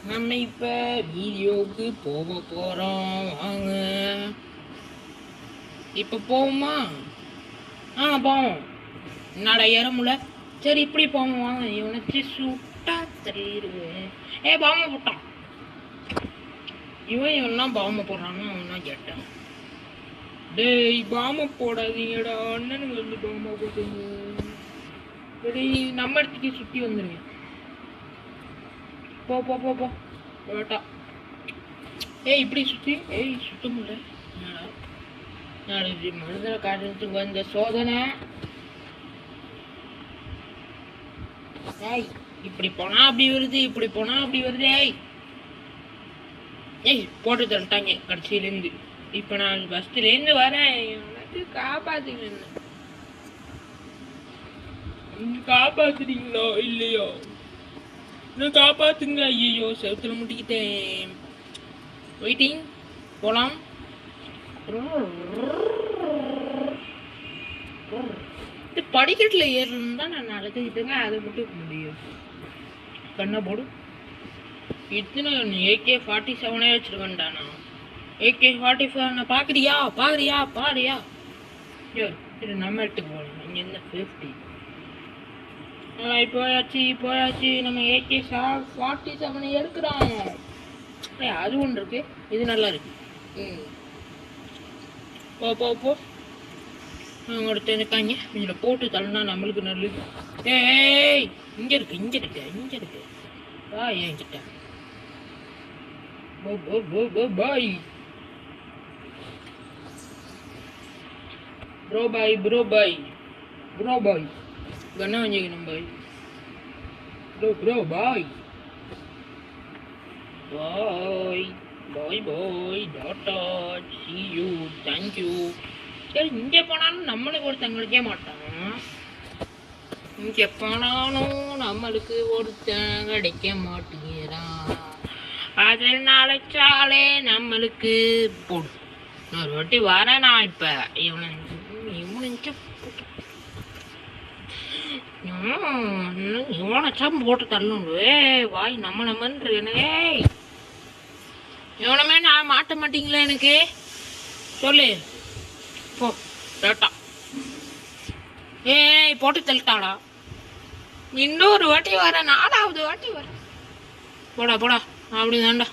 நம்ம இப்போ வீடியோவுக்கு போகிறோம். வாங்க இப்போ போவோமா? போவோம். என்னடா ஏறமுல? சரி இப்படி போவோம் வாங்க. இவனுக்கு சுட்டா தெரியுவேன். பாம்பை போட்டான். இவன்னா பாம்பை போடுறான்னு அவனா கேட்டான். டேய் பாம்பை போடாதீங்கடா, அண்ணனுக்கு வந்து பாம்பை போட்டுங்க. சரி நம்ம இடத்துக்கு சுற்றி வந்துடுங்க. போ போ போ போ போட்டா. இப்படி சுற்றி சுத்த முடியல. நாளைக்கு மனிதரை காட்டுறதுக்கு வந்த சோதனை. இப்படி போனா அப்படி வருது, இப்படி போனா அப்படி வருது. போட்டு தந்துட்டாங்க கடைசியிலேருந்து. இப்போ நான் பஸ்லேருந்து வரேன். எனக்கு காப்பாத்துங்க. காப்பாத்துறீங்களோ இல்லையோ? இன்னும் காப்பாத்துங்க. ஐயோ செவத்துல முட்டிக்கிட்டேன். வெயிட்டிங் போலாம். படிக்கட்டில் ஏறணும் தான் நான் நடந்துக்கிட்டேங்க. அதை மட்டும் முடியும். கண்ணை போடு. இத்தனை AK-47 வச்சிருக்கேன்டா நான். AK-47 பார்க்குறியா பாக்குறியா பாருயா. சரி நம்ம எடுத்துக்கு போகலாம். இங்கே என்ன சேஃப்டி. போயாச்சு. நம்ம AK-47 எடுக்கிறோம். அது ஒன்று இருக்கு. இது நல்லா இருக்கு. போ போ போ. ஒருத்தர் இருக்காங்க. இதில் போட்டு தள்ளினா நம்மளுக்கு நல்லது. இங்கே இருக்கு. வா என்கிட்ட. பாய் ப்ரோ பாய் கண்ணா வஞ்சிக்கணும் bye. Bro bye tata see you thank you. சரி இங்கே போனாலும் நம்மளுக்கு ஒருத்தங்களுக்கே மாட்டான். இங்கே போனாலும் நம்மளுக்கு ஒருத்தன் கிடைக்க மாட்டேங்கிறான். அதில் நினைச்சாலே நம்மளுக்கு போடும். ஒரு வாட்டி வரேன் நான். இப்போ இவனச்சாம் போட்டு தள்ளணும். வாய் நம்மன்ற. இவனமே நான் மாட்ட மாட்டீங்களா எனக்கு? சொல்லு போ டாட்டா. போட்டு தள்ளிட்டாடா. இன்னொரு வாட்டி வர, 4வது வாட்டி வர. போடா போடா அப்படிதான்டா.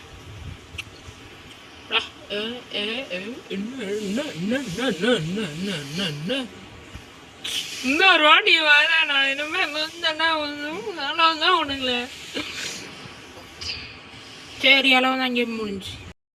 இன்னொரு வாட்டி வர நான். இனிமே தான் உனக்குல. சரி அளவு தான் இங்கே முடிஞ்சு.